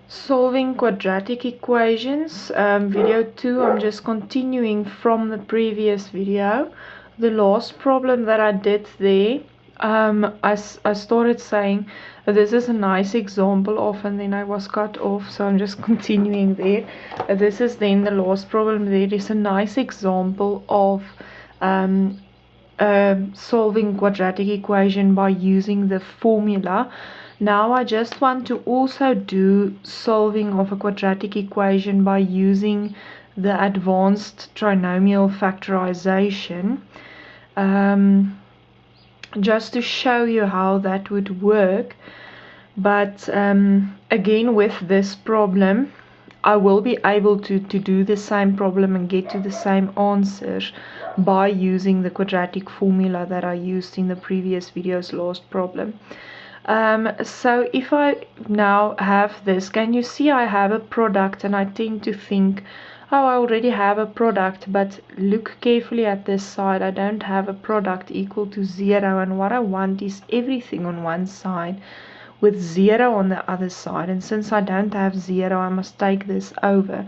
Solving quadratic equations, video 2. I'm just continuing from the previous video. The last problem that I did there, I started saying this is a nice example of, and then I was cut off, so I'm just continuing there. This is then the last problem. There is a nice example of solving quadratic equation by using the formula. Now I just want to also do solving of a quadratic equation by using the advanced trinomial factorization, just to show you how that would work. But again, with this problem I will be able to do the same problem and get to the same answers by using the quadratic formula that I used in the previous video's last problem. So if I now have this, can you see I have a product, and I tend to think, oh, I already have a product, but look carefully at this side. I don't have a product equal to 0, and what I want is everything on one side with 0 on the other side, and since I don't have 0, I must take this over.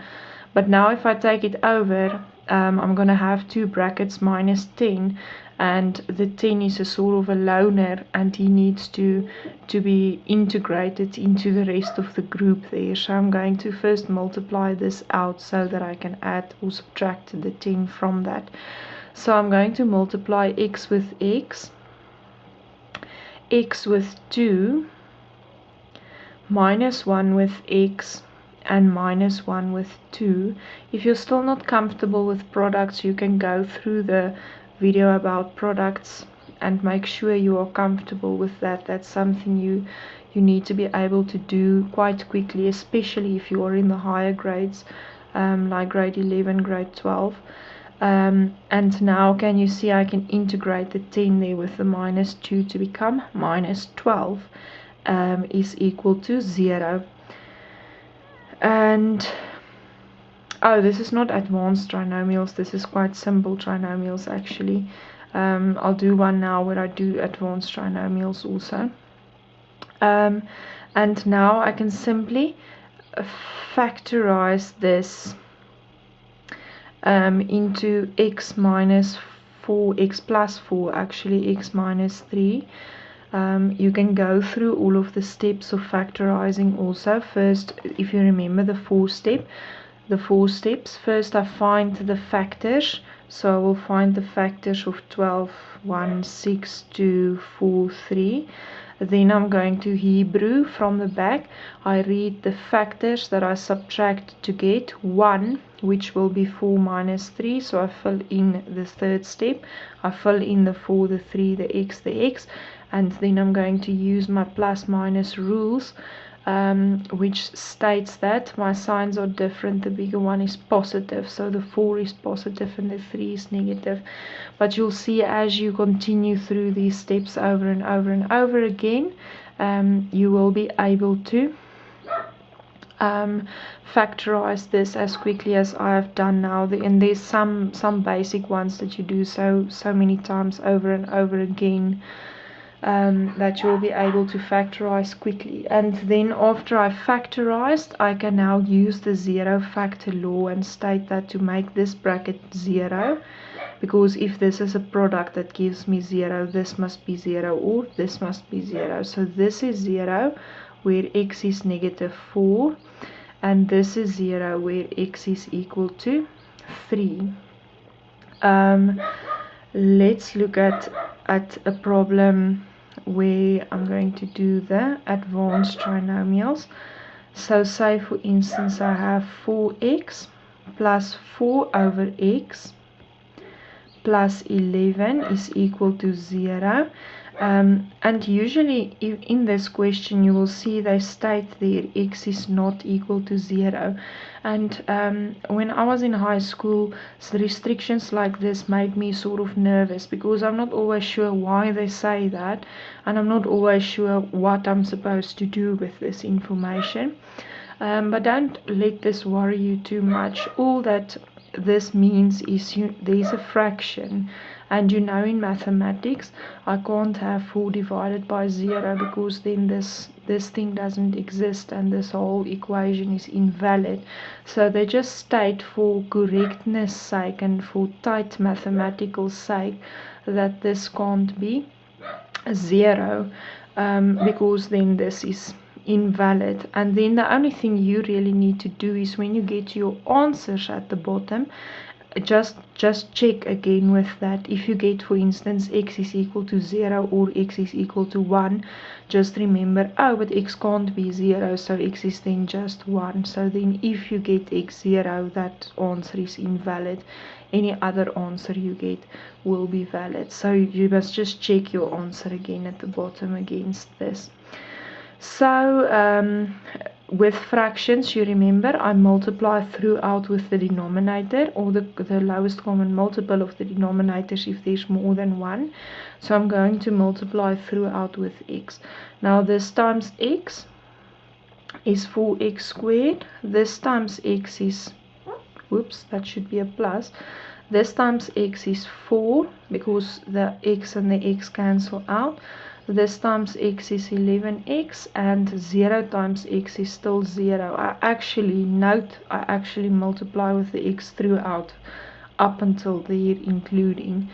But now if I take it over, I'm going to have 2 brackets minus 10, and the 10 is a sort of a loner, and he needs to be integrated into the rest of the group there. So I'm going to first multiply this out so that I can add or subtract the 10 from that. So I'm going to multiply x with x with 2, minus 1 with x, and minus 1 with 2. If you're still not comfortable with products, you can go through the video about products and make sure you are comfortable with that. That's something you need to be able to do quite quickly, especially if you are in the higher grades, like grade 11, grade 12. And now can you see I can integrate the 10 there with the minus 2 to become minus 12 is equal to 0. And oh, this is not advanced trinomials, this is quite simple trinomials actually. I'll do one now where I do advanced trinomials also. And now I can simply factorize this into x minus 4, x plus 4, actually x minus 3. You can go through all of the steps of factorizing also. First, if you remember the four steps, first I find the factors. So I will find the factors of 12, 1, 6, 2, 4, 3. Then I'm going to Hebrew from the back. I read the factors that I subtract to get 1, which will be 4 minus 3. So I fill in the third step. I fill in the 4, the 3, the x, and then I'm going to use my plus minus rules, which states that my signs are different. The bigger one is positive, so the 4 is positive and the 3 is negative. But you'll see as you continue through these steps over and over and over again, you will be able to factorize this as quickly as I have done now. And there's some basic ones that you do so many times over and over again, that you'll be able to factorize quickly. And then after I factorized, I can now use the 0 factor law and state that to make this bracket 0, because if this is a product that gives me 0, this must be 0 or this must be 0. So this is 0 where x is negative 4, and this is 0 where x is equal to 3. Let's look at a problem where I'm going to do the advanced trinomials. So say for instance I have 4x plus 4 over x plus 11 is equal to 0. And usually in this question you will see they state there x is not equal to 0. And when I was in high school, restrictions like this made me sort of nervous, because I'm not always sure why they say that, and I'm not always sure what I'm supposed to do with this information. But don't let this worry you too much. All that this means is there's a fraction And you know, in mathematics I can't have 4 divided by 0, because then this thing doesn't exist and this whole equation is invalid. So they just state, for correctness sake and for tight mathematical sake, that this can't be 0, because then this is invalid. And then the only thing you really need to do is, when you get your answers at the bottom, just check again with that. If you get, for instance, x is equal to 0 or x is equal to 1, just remember, oh, but x can't be 0, so x is then just 1. So then if you get x 0, that answer is invalid. Any other answer you get will be valid. So you must just check your answer again at the bottom against this. So with fractions, you remember, I multiply throughout with the denominator, or the lowest common multiple of the denominators if there's more than one. So I'm going to multiply throughout with x. Now this times x is 4x squared. This times x is, whoops, that should be a plus. This times x is 4, because the x and the x cancel out. This times x is 11x, and 0 times x is still 0. I actually multiply with the x throughout up until there, including.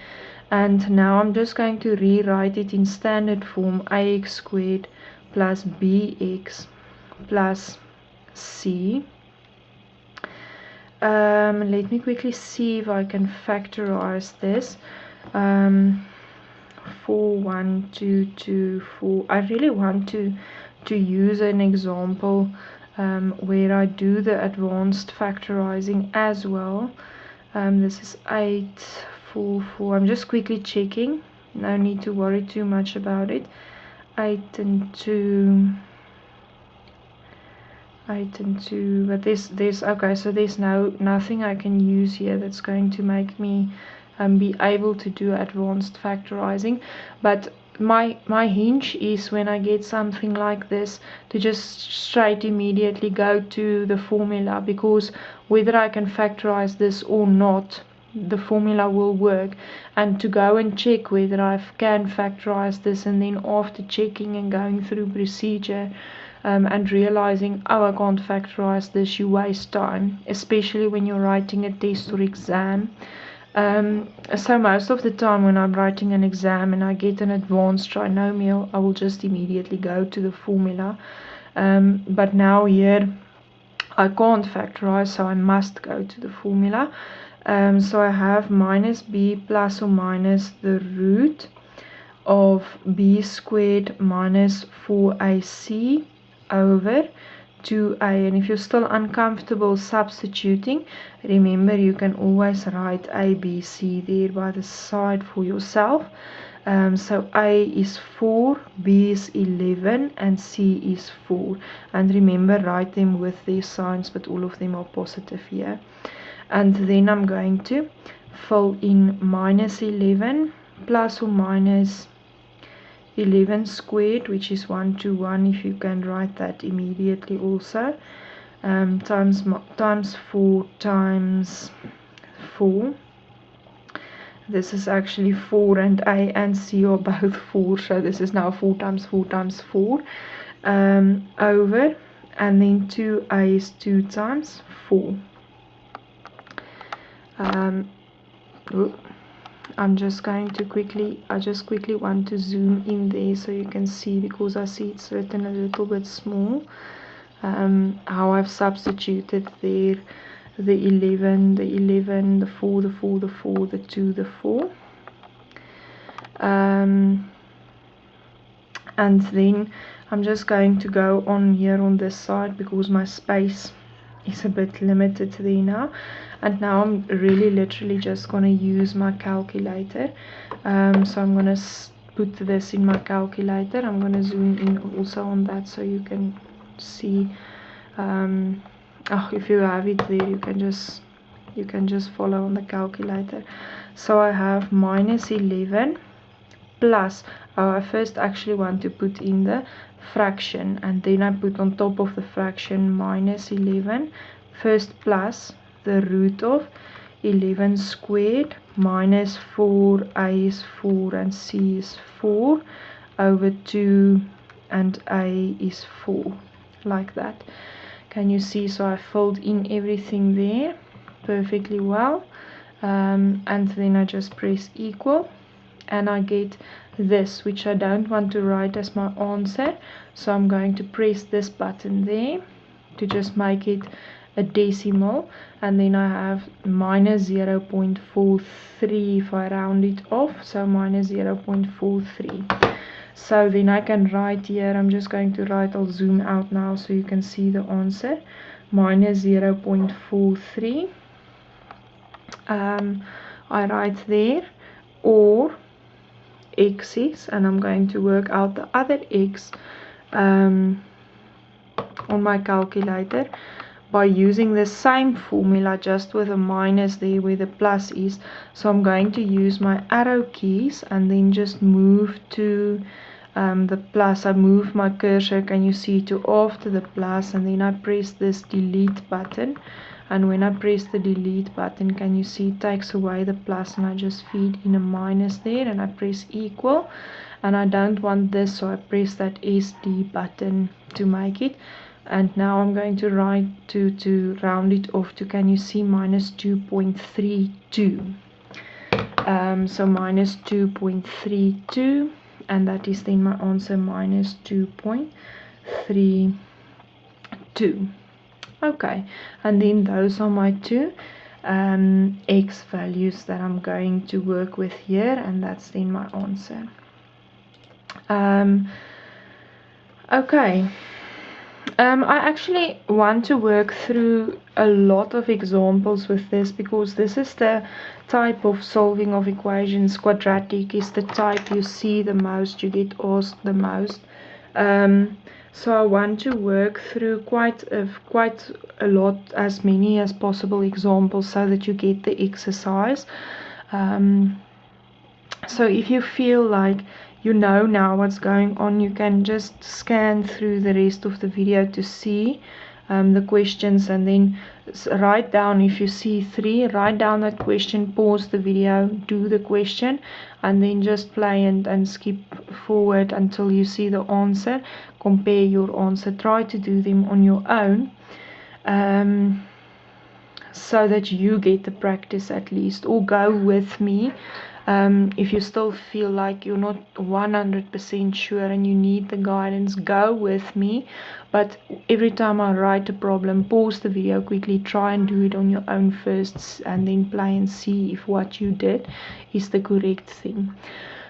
And now I'm just going to rewrite it in standard form: ax squared plus bx plus c. Let me quickly see if I can factorize this. 4, 1, 2, 2, 4. I really want to use an example where I do the advanced factorizing as well. This is 8, 4, 4. I'm just quickly checking. No need to worry too much about it. 8 and 2. 8 and 2, but there's okay, so there's nothing I can use here that's going to make me be able to do advanced factorizing. But my hinge is, when I get something like this, to just straight immediately go to the formula, because whether I can factorize this or not, the formula will work. And to go and check whether I can factorize this, and then after checking and going through procedure and realizing, oh, I can't factorize this, you waste time, especially when you're writing a test or exam. So most of the time when I'm writing an exam and I get an advanced trinomial, I will just immediately go to the formula. But now here I can't factorize, so I must go to the formula. So I have minus b plus or minus the root of b squared minus 4ac over 2a. And if you're still uncomfortable substituting, remember you can always write a, b, c there by the side for yourself. So a is 4, b is 11, and c is 4. And remember, write them with their signs, but all of them are positive here. And then I'm going to fill in minus 11 plus or minus 11 squared, which is 1 to 1, if you can write that immediately also, times 4 times 4. This is actually 4, and a and c are both 4, so this is now 4 times 4 times 4, over, and then 2a is 2 times 4. I'm just going to I just quickly want to zoom in there so you can see, because I see it's written a little bit small, how I've substituted there the 11, the 4, the 4, the 4, the 2, the 4. And then I'm just going to go on here on this side, because my space is a bit limited there now. And now I'm really literally just going to use my calculator. So I'm going to put this in my calculator. I'm going to zoom in also on that so you can see. If you have it there, you can just follow on the calculator. So I have minus 11 plus, I first actually want to put in the fraction, and then I put on top of the fraction minus 11, first plus the root of 11 squared minus 4a is 4 and c is 4 over 2 and a is 4, like that. Can you see? So I filled in everything there perfectly well, and then I just press equal, and I get this, which I don't want to write as my answer, so I'm going to press this button there to just make it a decimal, and then I have minus 0.43 if I round it off, so minus 0.43. So then I can write here, I'm just going to write, I'll zoom out now so you can see the answer, minus 0.43. I write there, or x's, and I'm going to work out the other x on my calculator by using the same formula, just with a minus there where the plus is. So I'm going to use my arrow keys and then just move to the plus. I move my cursor, can you see, to after the plus, and then I press this delete button, and when I press the delete button, can you see, it takes away the plus, and I just feed in a minus there, and I press equal, and I don't want this, so I press that SD button to make it. And now I'm going to write to round it off to, can you see, minus 2.32. So minus 2.32, and that is then my answer, minus 2.32. Okay, and then those are my two x values that I'm going to work with here, and that's then my answer. Okay. I actually want to work through a lot of examples with this, because this is the type of solving of equations. Quadratic is the type you see the most, you get asked the most. So I want to work through quite a lot, as many as possible examples, so that you get the exercise. So if you feel like you know now what's going on, you can just scan through the rest of the video to see the questions, and then write down, if you see 3, write down that question, pause the video, do the question, and then just play and skip forward until you see the answer. Compare your answer, try to do them on your own, so that you get the practice at least, or go with me. If you still feel like you're not 100% sure and you need the guidance, go with me. But every time I write a problem, pause the video quickly, try and do it on your own first, and then play and see if what you did is the correct thing.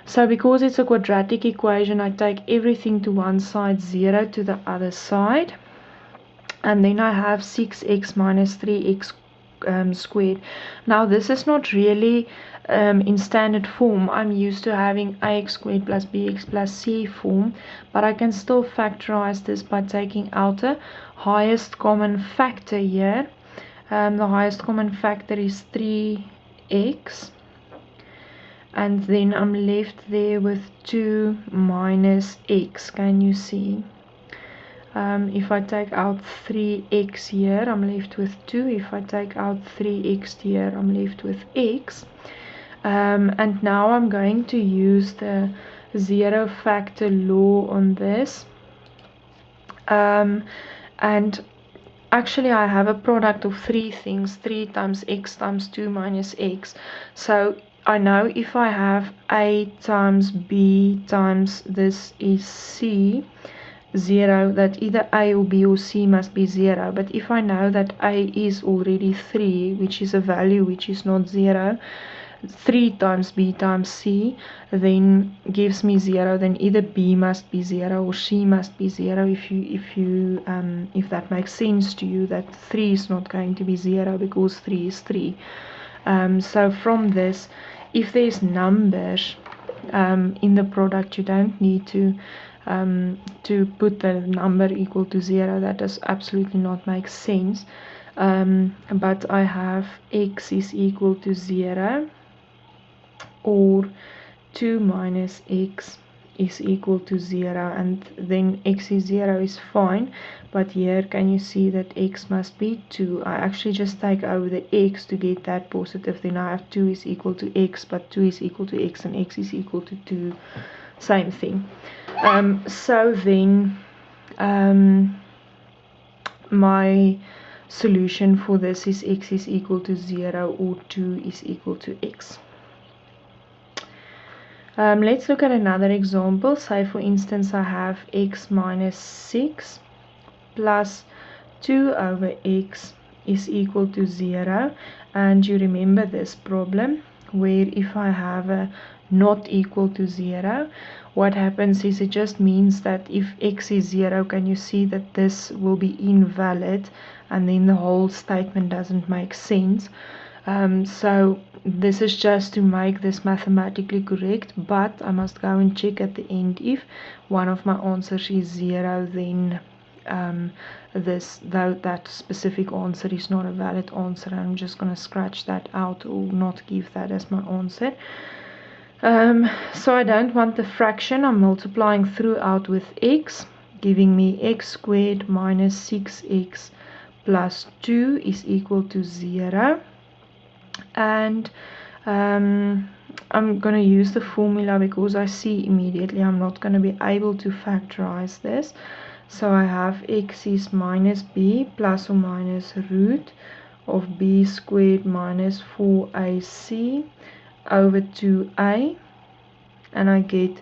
So because it's a quadratic equation, I take everything to one side, 0 to the other side, and then I have 6x minus 3x squared. Now this is not really in standard form. I'm used to having ax squared plus bx plus c form, but I can still factorize this by taking out the highest common factor here. The highest common factor is 3x, and then I'm left there with 2 minus x. Can you see? If I take out 3x here, I'm left with 2. If I take out 3x here, I'm left with x. And now I'm going to use the zero factor law on this. And actually I have a product of 3 things, 3 times x times 2 minus x. So I know if I have a times b times this is c, 0, that either a or b or c must be 0. But if I know that a is already 3, which is a value which is not 0, 3 times b times c then gives me 0, then either b must be 0 or c must be 0. If that makes sense to you, that 3 is not going to be 0 because 3 is 3. So from this, if there's numbers in the product, you don't need to put the number equal to 0. That does absolutely not make sense. But I have x is equal to 0, or 2 minus x is equal to 0, and then x is 0 is fine, but here can you see that x must be 2. I actually just take over the x to get that positive, then I have 2 is equal to x, but 2 is equal to x and x is equal to 2, same thing. So then my solution for this is x is equal to 0 or 2 is equal to x. Let's look at another example. Say for instance I have x minus 6 plus 2 over x is equal to 0, and you remember this problem where if I have a not equal to 0, what happens is it just means that if x is 0, can you see that this will be invalid and then the whole statement doesn't make sense. So this is just to make this mathematically correct, but I must go and check at the end if one of my answers is 0, then that specific answer is not a valid answer. I'm just going to scratch that out or not give that as my answer. So I don't want the fraction. I'm multiplying throughout with x, giving me x squared minus 6x plus 2 is equal to 0. And I'm going to use the formula because I see immediately I'm not going to be able to factorize this. So I have x is minus b plus or minus root of b squared minus 4ac over 2a, and I get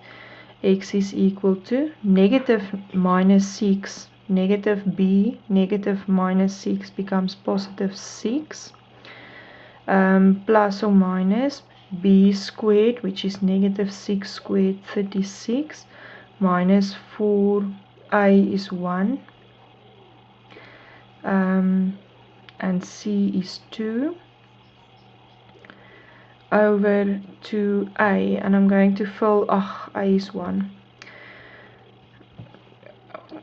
x is equal to negative minus 6, negative b, negative minus 6 becomes positive 6, plus or minus b squared, which is negative 6 squared 36, minus 4a is 1, and c is 2 over 2a, and I'm going to fill, a is 1,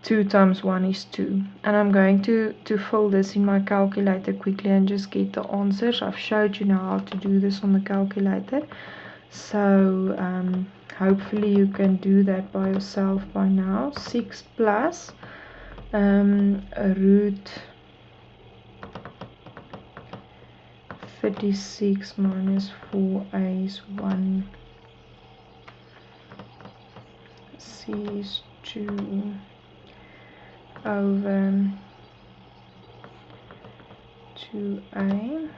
2 times 1 is 2, and I'm going to fill this in my calculator quickly and just get the answers. I've showed you now how to do this on the calculator, so hopefully you can do that by yourself by now. 6 plus root 36 minus 4a is 1, c is 2 over 2a.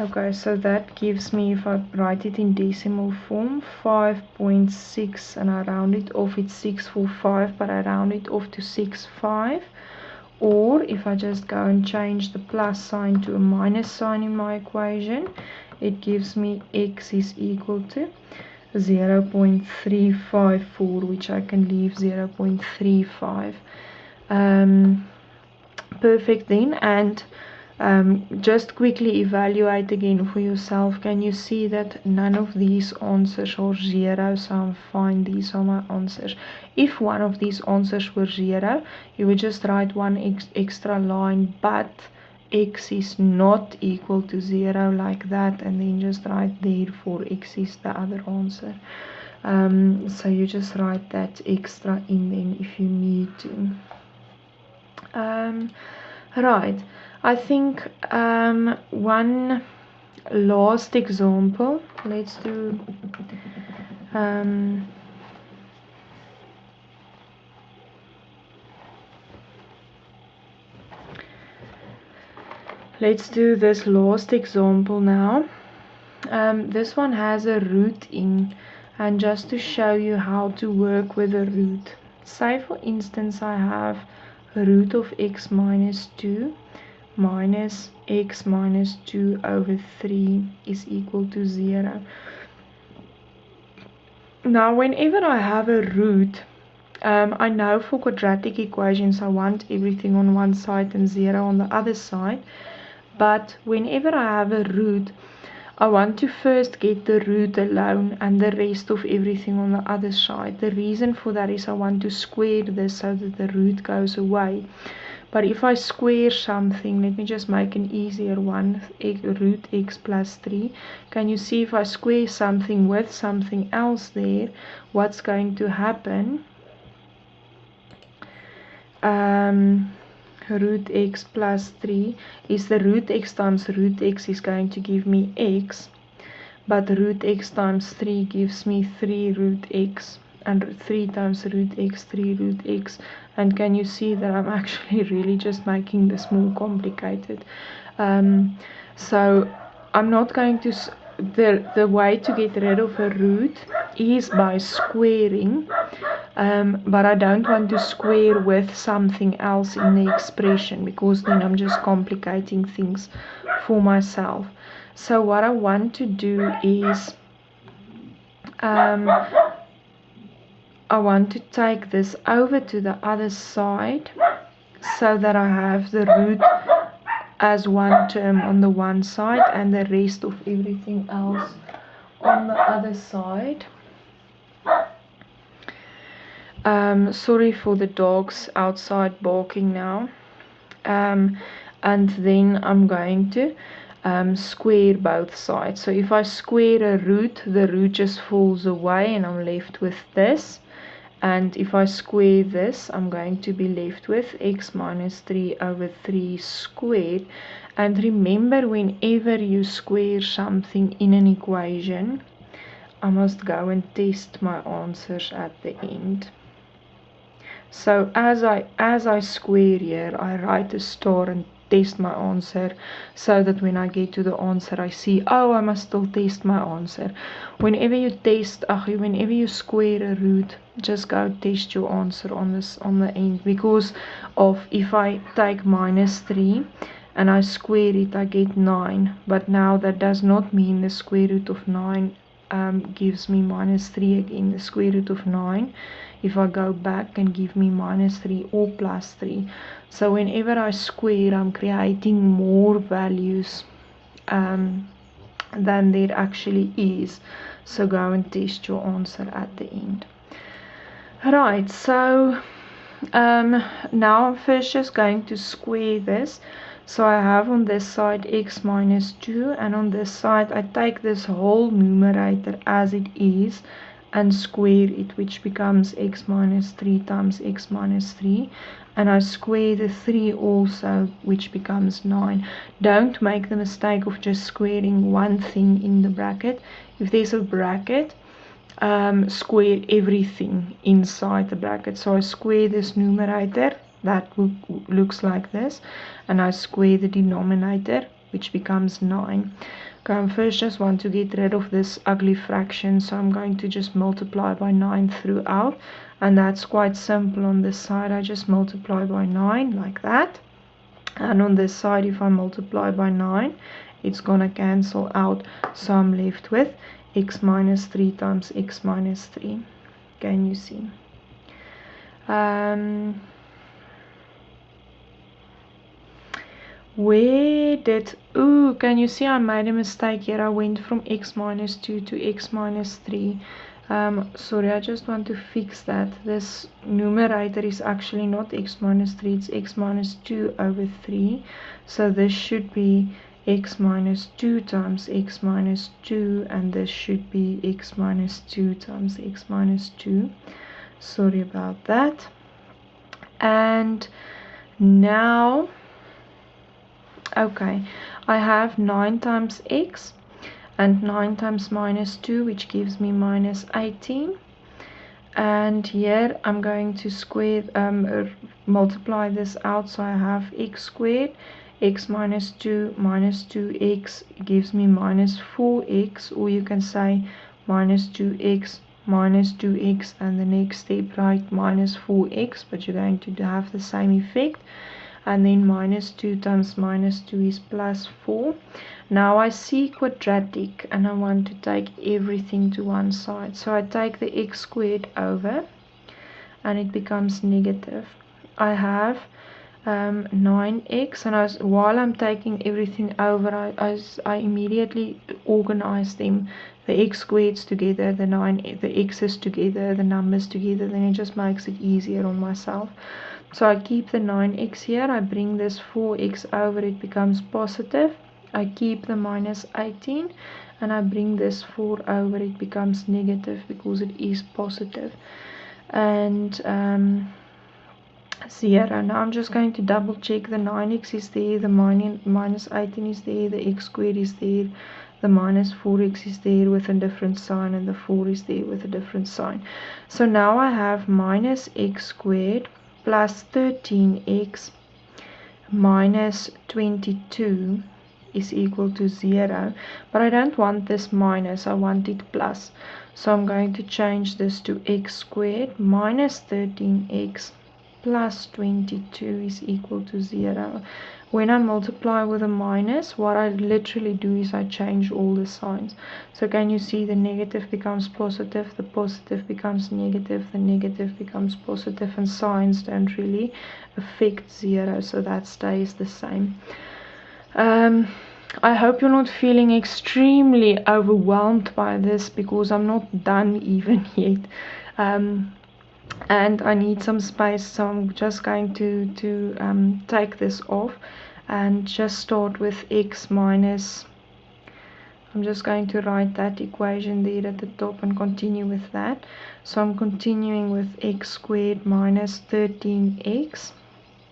Okay, so that gives me, if I write it in decimal form, 5.6, and I round it off, it's 645, but I round it off to 65. Or if I just go and change the plus sign to a minus sign in my equation, it gives me x is equal to 0.354, which I can leave 0.35. Perfect then. And just quickly evaluate again for yourself. Can you see that none of these answers are 0? So I'm fine, these are my answers. If one of these answers were 0, you would just write one extra line, but x is not equal to 0, like that, and then just write therefore x is the other answer. So you just write that extra in then if you need to. Right, I think one last example. Let's do this last example now. This one has a root in, and just to show you how to work with a root. Say for instance I have root of x minus 2 minus x minus 2 over 3 is equal to 0. Now whenever I have a root, I know for quadratic equations I want everything on one side and 0 on the other side, but whenever I have a root, I want to first get the root alone and the rest of everything on the other side. The reason for that is I want to square this so that the root goes away. But if I square something, let me just make an easier one, root x plus 3. Can you see if I square something with something else there, what's going to happen? Root x plus 3 is the root x times root x is going to give me x, but root x times 3 gives me 3 root x, and 3 times root x, 3 root x. And can you see that I'm actually really just making this more complicated? So I'm not going to, the way to get rid of a root is by squaring, but I don't want to square with something else in the expression, because then I'm just complicating things for myself. So what I want to do is I want to take this over to the other side so that I have the root as one term on the one side and the rest of everything else on the other side. Sorry for the dogs outside barking now. And then I'm going to square both sides. So if I square a root, the root just falls away and I'm left with this. And if I square this, I'm going to be left with x minus 3 over 3 squared. And remember, whenever you square something in an equation, I must go and test my answers at the end. So as I square here, I write a star and test my answer, so that when I get to the answer I see, oh, I must still test my answer. Whenever you square a root, just go test your answer on the end, because of if I take minus 3 and I square it, I get 9. But now that does not mean the square root of 9 gives me minus 3 again. The square root of 9, if I go back, can give me minus 3 or plus 3. So whenever I square, I'm creating more values than there actually is. So go and test your answer at the end. Right, so now I'm first just going to square this. So I have on this side x minus 2, and on this side I take this whole numerator as it is and square it, which becomes x minus 3 times x minus 3, and I square the 3 also, which becomes 9. Don't make the mistake of just squaring one thing in the bracket. If there's a bracket, square everything inside the bracket. So I square this numerator, that looks like this, and I square the denominator, which becomes 9. Okay, I first just want to get rid of this ugly fraction, so I'm going to just multiply by 9 throughout, and that's quite simple. On this side I just multiply by 9 like that, and on this side if I multiply by 9, it's gonna cancel out, so I'm left with x minus 3 times x minus 3. Can you see? Can you see I made a mistake here? I went from x minus 2 to x minus 3. Sorry, I just want to fix that. This numerator is actually not x minus 3, it's x minus 2 over 3. So this should be x minus 2 times x minus 2, and this should be x minus 2 times x minus 2. Sorry about that. And now, okay, I have 9 times x and 9 times minus 2, which gives me minus 18. And here I'm going to square, multiply this out, so I have x squared, x minus 2 minus 2x gives me minus 4x, or you can say minus 2x minus 2x, and the next step right, minus 4x, but you're going to have the same effect. And then minus 2 times minus 2 is plus 4. Now I see quadratic and I want to take everything to one side. So I take the x squared over and it becomes negative. I have 9x, and while I'm taking everything over, I immediately organize them, the x squareds together, the x's together, the numbers together, then it just makes it easier on myself. So I keep the 9x here, I bring this 4x over, it becomes positive. I keep the minus 18 and I bring this 4 over, it becomes negative because it is positive. And 0. Now I'm just going to double check the 9x is there, the minus 18 is there, the x squared is there, the minus 4x is there with a different sign, and the 4 is there with a different sign. So now I have minus x squared plus 13x minus 22 is equal to 0. But I don't want this minus, I want it plus. So I'm going to change this to x squared minus 13x plus 22 is equal to 0. When I multiply with a minus, what I literally do is I change all the signs. So can you see the negative becomes positive, the positive becomes negative, the negative becomes positive, and signs don't really affect 0, so that stays the same. I hope you're not feeling extremely overwhelmed by this, because I'm not done even yet. And I need some space, so I'm just going to take this off and just start with x minus, I'm just going to write that equation there at the top and continue with that. So I'm continuing with x squared minus 13x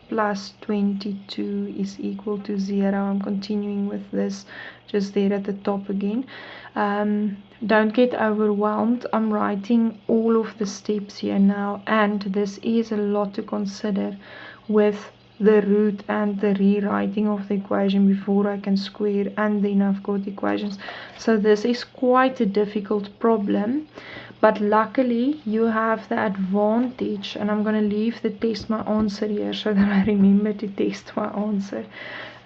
plus 22 is equal to 0. I'm continuing with this just there at the top again. Don't get overwhelmed. I'm writing all of the steps here now, and this is a lot to consider with the root and the rewriting of the equation before I can square, and then I've got equations. So this is quite a difficult problem, but luckily you have the advantage, and I'm going to leave the test my answer here so that I remember to test my answer.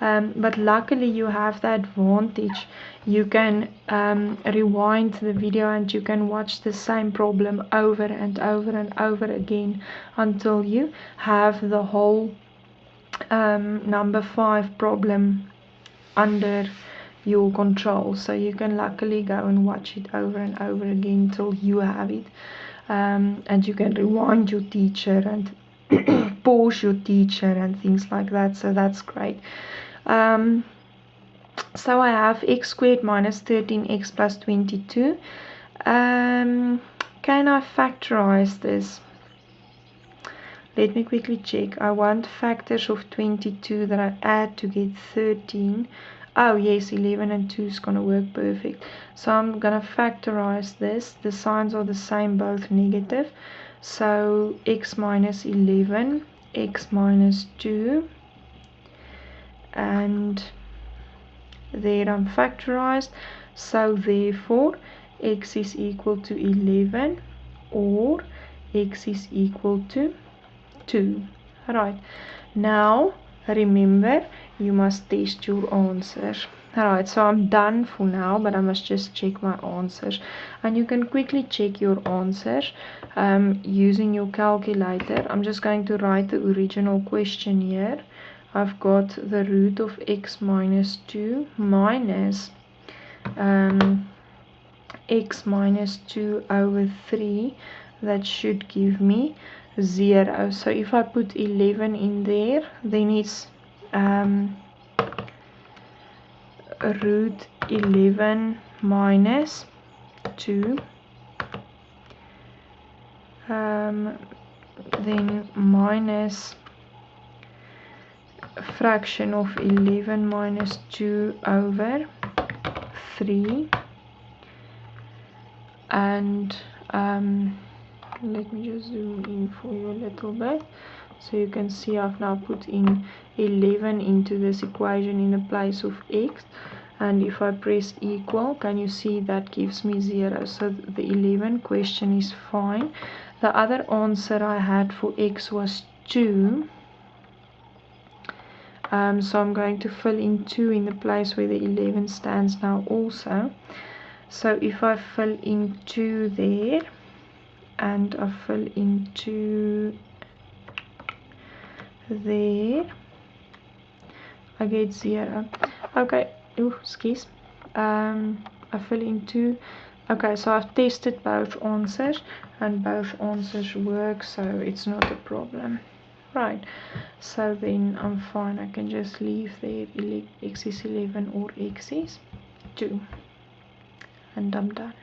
But luckily you have the advantage, you can rewind the video and you can watch the same problem over and over and over again until you have the whole number 5 problem under your control. So you can luckily go and watch it over and over again till you have it, and you can rewind your teacher and pause your teacher and things like that, so that's great. So I have x squared minus 13x plus 22. Can I factorize this? Let me quickly check. I want factors of 22 that I add to get 13. Oh yes, 11 and 2 is going to work perfect. So I'm going to factorize this. The signs are the same, both negative. So x minus 11, x minus 2, and there I'm factorized. So therefore x is equal to 11 or x is equal to 2. Right, now remember, you must test your answers. Alright, so I'm done for now, but I must just check my answers, and you can quickly check your answers using your calculator. I'm just going to write the original question here. I've got the root of x minus 2 minus x minus 2 over 3. That should give me 0. So if I put 11 in there, then it's root 11 minus 2, then minus fraction of 11 minus 2 over 3, and let me just zoom in for you a little bit so you can see I've now put in 11 into this equation in the place of x, and if I press equal, can you see that gives me 0. So the 11 question is fine. The other answer I had for x was 2. So I'm going to fill in 2 in the place where the 11 stands now also. So if I fill in 2 there, and I fill in 2 there, I get 0. Okay, excuse. I fill in 2. Okay, so I've tested both answers, and both answers work, so it's not a problem. right? So then I'm fine. I can just leave there x is 11 or x is 2, and I'm done.